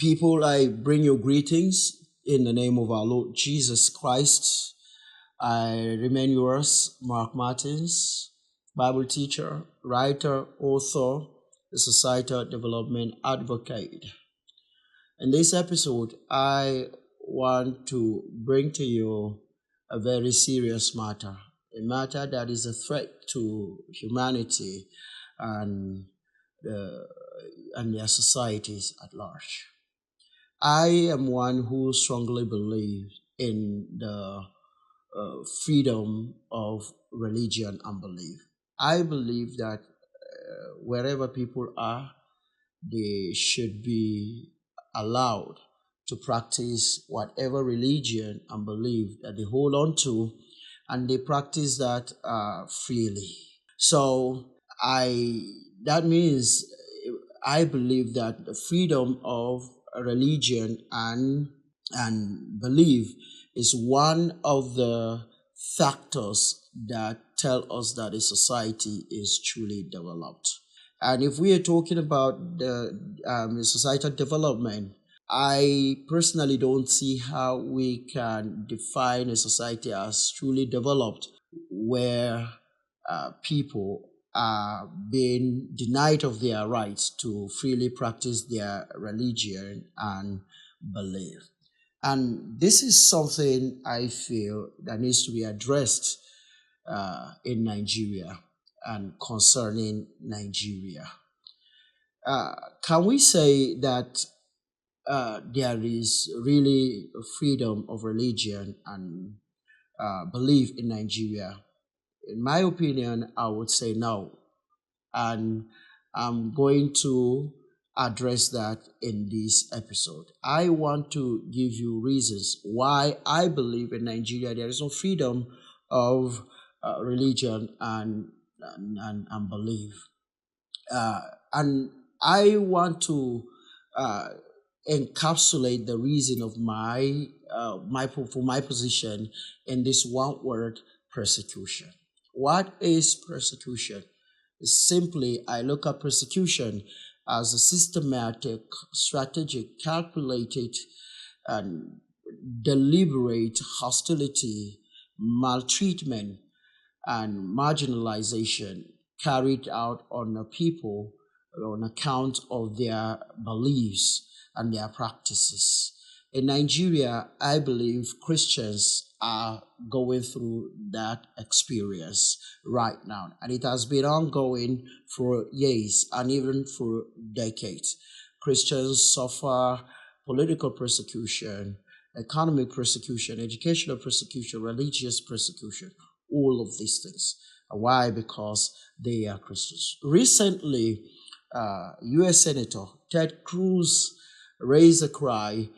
People, I bring you greetings in the name of our Lord Jesus Christ. I remain yours, Mark Martins, Bible teacher, writer, author, the societal development advocate. In this episode, I want to bring to you a very serious matter, a matter that is a threat to humanity and, the, and their societies at large. I am one who strongly believes in the freedom of religion and belief. I believe that wherever people are, they should be allowed to practice whatever religion and belief that they hold on to, and they practice that freely. So that means I believe that the freedom of religion and belief is one of the factors that tell us that a society is truly developed. And if we are talking about the societal development, I personally don't see how we can define a society as truly developed where people are being denied of their rights to freely practice their religion and belief. And this is something I feel that needs to be addressed in Nigeria and concerning Nigeria. Can we say that there is really freedom of religion and belief in Nigeria? In my opinion, I would say no. And I'm going to address that in this episode. I want to give you reasons why I believe in Nigeria there is no freedom of religion and belief. And I want to encapsulate the reason of my position in this one word: persecution. What is persecution? Simply, I look at persecution as a systematic, strategic, calculated, and deliberate hostility, maltreatment, and marginalization carried out on a people on account of their beliefs and their practices. In Nigeria, I believe Christians are going through that experience right now, and it has been ongoing for years and even for decades. Christians suffer political persecution, economic persecution, educational persecution, religious persecution, all of these things. Why? Because they are Christians. Recently, U.S. Senator Ted Cruz raised a cry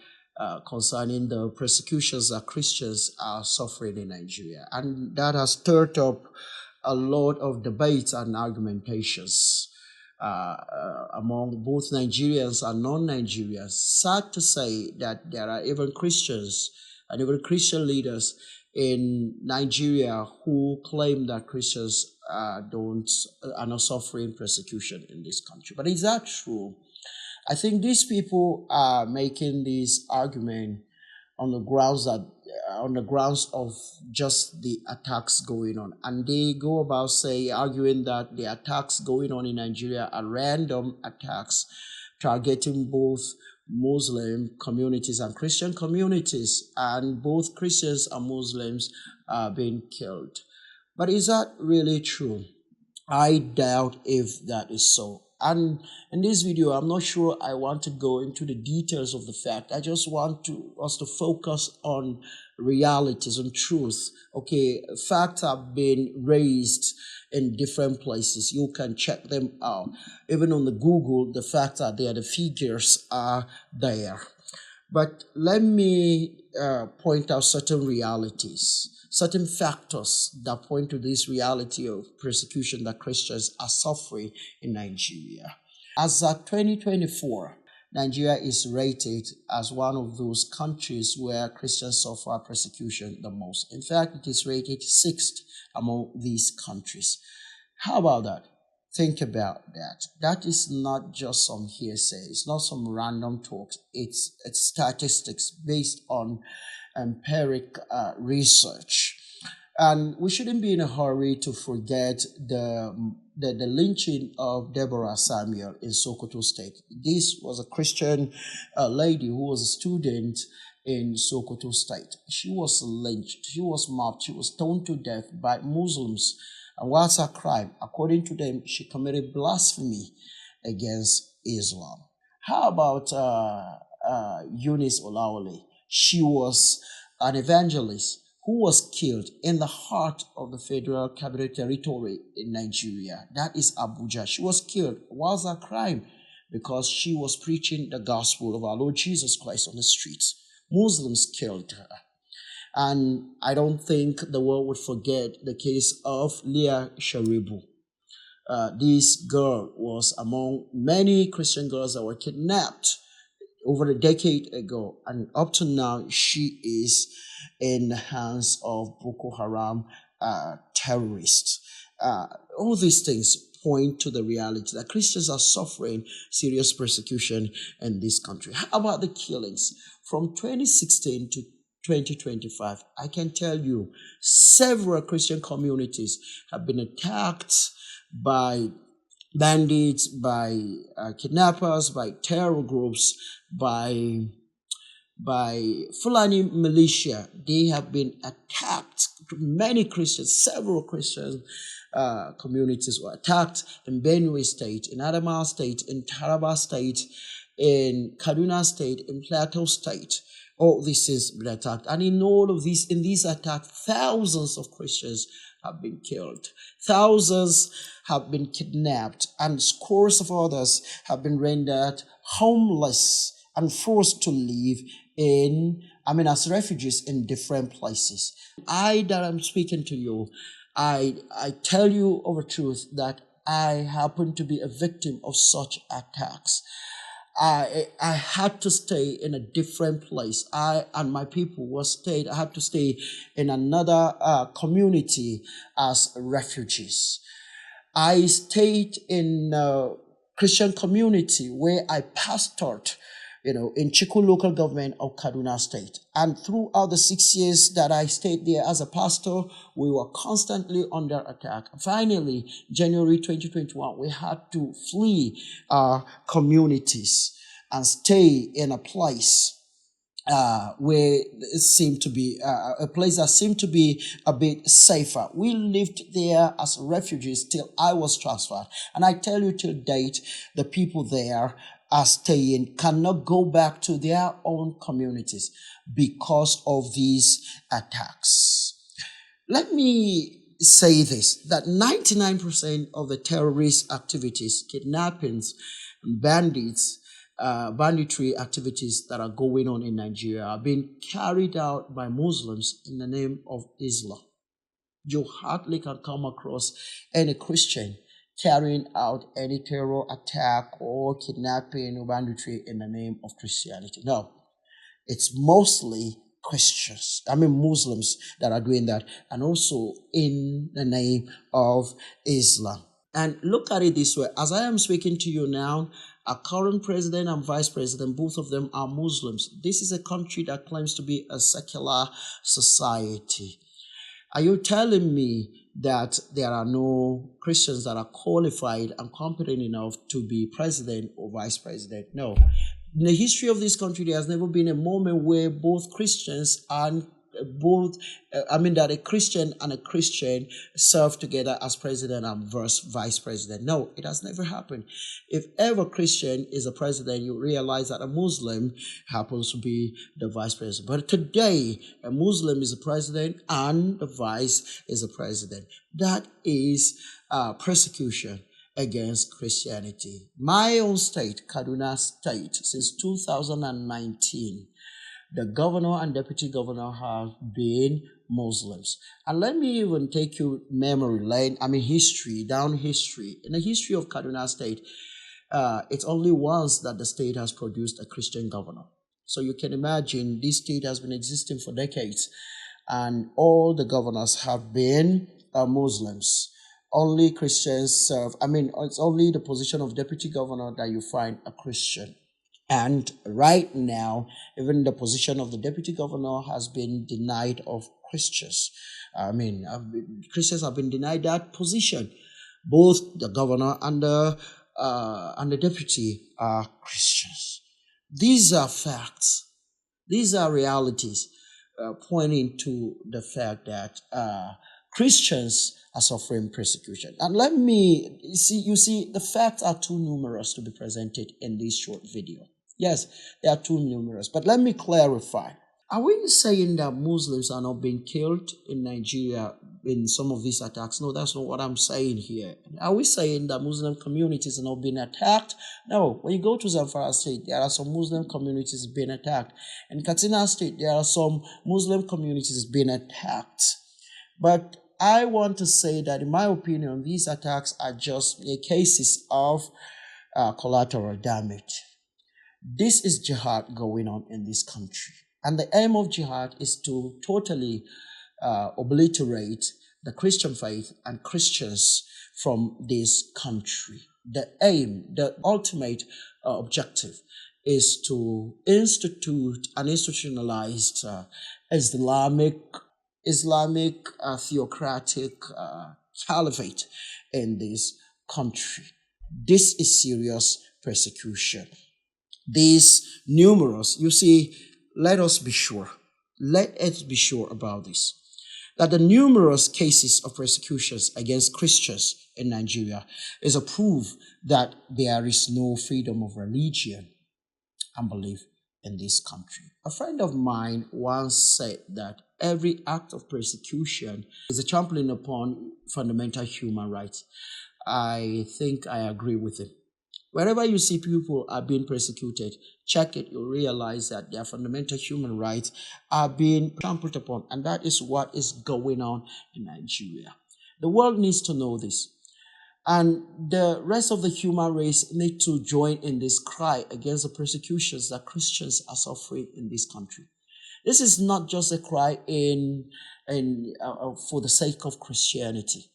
concerning the persecutions that Christians are suffering in Nigeria. And that has stirred up a lot of debates and argumentations among both Nigerians and non-Nigerians. Sad to say that there are even Christians and even Christian leaders in Nigeria who claim that Christians are not suffering persecution in this country. But is that true? I think these people are making this argument on the grounds of just the attacks going on, and they go about arguing that the attacks going on in Nigeria are random attacks targeting both Muslim communities and Christian communities, and both Christians and Muslims are being killed. But is that really true? I doubt if that is so. And in this video, I'm not sure I want to go into the details of the fact. I just want us to focus on realities and truth. Okay, facts have been raised in different places. You can check them out. Even on the Google, the facts are there, the figures are there. But let me point out certain realities, certain factors that point to this reality of persecution that Christians are suffering in Nigeria. As of 2024, Nigeria is rated as one of those countries where Christians suffer persecution the most. In fact, it is rated sixth among these countries. How about that? Think about that. That is not just some hearsay. It's not some random talks. It's statistics based on empiric research. And we shouldn't be in a hurry to forget the lynching of Deborah Samuel in Sokoto State. This was a Christian lady who was a student in Sokoto State. She was lynched, she was mobbed, she was stoned to death by Muslims. And what's her crime? According to them, she committed blasphemy against Islam. How about Eunice Olawale? She was an evangelist who was killed in the heart of the Federal Cabinet Territory in Nigeria. That is Abuja. She was killed. What's her crime? Because she was preaching the gospel of our Lord Jesus Christ on the streets. Muslims killed her. And I don't think the world would forget the case of Leah Sharibu. This girl was among many Christian girls that were kidnapped over a decade ago, and up to now she is in the hands of Boko Haram terrorists. All these things point to the reality that Christians are suffering serious persecution in this country. How about the killings? From 2016 to 2025, I can tell you several Christian communities have been attacked by bandits, by kidnappers, by terror groups, by Fulani militia. They have been attacked. Many Christians, several Christian communities were attacked in Benue State, in Adamawa State, in Taraba State, in Kaduna State, in Plateau State. All these things have been attacked. And in all of these, in these attacks, thousands of Christians have been killed. Thousands have been kidnapped, and scores of others have been rendered homeless and forced to live as refugees in different places. That I'm speaking to you, I tell you of a truth that I happen to be a victim of such attacks. I had to stay in a different place. I and my people I had to stay in another community as refugees. I stayed in a Christian community where I pastored, in Chiku local government of Kaduna State. And throughout the 6 years that I stayed there as a pastor, we were constantly under attack. Finally, January 2021, we had to flee our communities and stay in a place where it seemed to be a place that seemed to be a bit safer. We lived there as refugees till I was transferred. And I tell you, till date, the people there are staying, cannot go back to their own communities because of these attacks. Let me say this, that 99% of the terrorist activities, kidnappings, banditry activities that are going on in Nigeria are being carried out by Muslims in the name of Islam. You hardly can come across any Christian carrying out any terror attack or kidnapping or banditry in the name of Christianity. No, it's mostly Muslims that are doing that, and also in the name of Islam. And look at it this way, as I am speaking to you now, our current president and vice president, both of them are Muslims. This is a country that claims to be a secular society. Are you telling me that there are no Christians that are qualified and competent enough to be president or vice president? No. In the history of this country, there has never been a moment where both Christians and that a Christian and a Christian serve together as president and vice president. No, it has never happened. If ever Christian is a president, you realize that a Muslim happens to be the vice president. But today, a Muslim is a president and the vice is a president. That is persecution against Christianity. My own state, Kaduna State, since 2019, the governor and deputy governor have been Muslims. And let me even take you history. In the history of Kaduna State, it's only once that the state has produced a Christian governor. So you can imagine this state has been existing for decades, and all the governors have been Muslims. Only Christians serve. I mean, it's only the position of deputy governor that you find a Christian. And right now, even the position of the deputy governor has been denied of Christians. Christians have been denied that position. Both the governor and the deputy are Christians. These are facts. These are realities pointing to the fact that Christians are suffering persecution. And let me you see, the facts are too numerous to be presented in this short video. Yes, they are too numerous, but let me clarify. Are we saying that Muslims are not being killed in Nigeria in some of these attacks? No, that's not what I'm saying here. Are we saying that Muslim communities are not being attacked? No. When you go to Zamfara State, there are some Muslim communities being attacked. In Katsina State, there are some Muslim communities being attacked. But I want to say that, in my opinion, these attacks are just cases of collateral damage. This is jihad going on in this country. And the aim of jihad is to totally obliterate the Christian faith and Christians from this country. The aim, the ultimate objective is to institute an institutionalized Islamic theocratic caliphate in this country. This is serious persecution. These numerous, you see, let us be sure about this, that the numerous cases of persecutions against Christians in Nigeria is a proof that there is no freedom of religion and belief in this country. A friend of mine once said that every act of persecution is a trampling upon fundamental human rights. I think I agree with him. Wherever you see people are being persecuted, check it, you'll realize that their fundamental human rights are being trampled upon. And that is what is going on in Nigeria. The world needs to know this. And the rest of the human race need to join in this cry against the persecutions that Christians are suffering in this country. This is not just a cry for the sake of Christianity.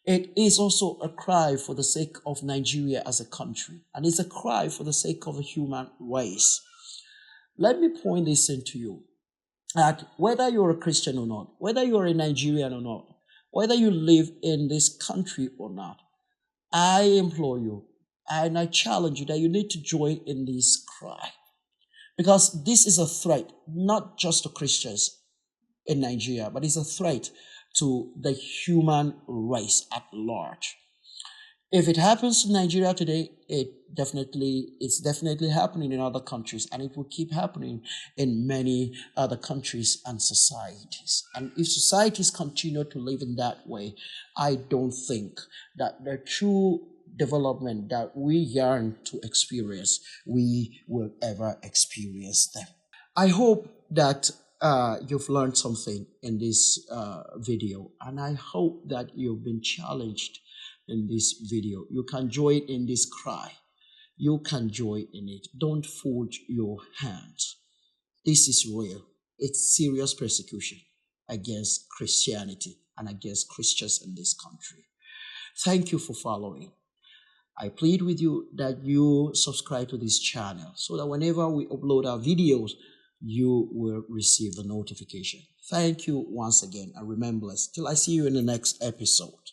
It is also a cry for the sake of Nigeria as a country. And it's a cry for the sake of the human race. Let me point this into you, that whether you're a Christian or not, whether you're a Nigerian or not, whether you live in this country or not, I implore you and I challenge you that you need to join in this cry. Because this is a threat, not just to Christians in Nigeria, but it's a threat to the human race at large. If it happens to Nigeria today, it's definitely happening in other countries, and it will keep happening in many other countries and societies. And if societies continue to live in that way, I don't think that the true development that we yearn to experience, we will ever experience them. I hope that you've learned something in this video, and I hope that you've been challenged in this video. You can join in this cry. You can join in it. Don't fold your hands. This is real. It's serious persecution against Christianity and against Christians in this country. Thank you for following. I plead with you that you subscribe to this channel so that whenever we upload our videos, you will receive the notification. Thank you once again, and remember, till I see you in the next episode.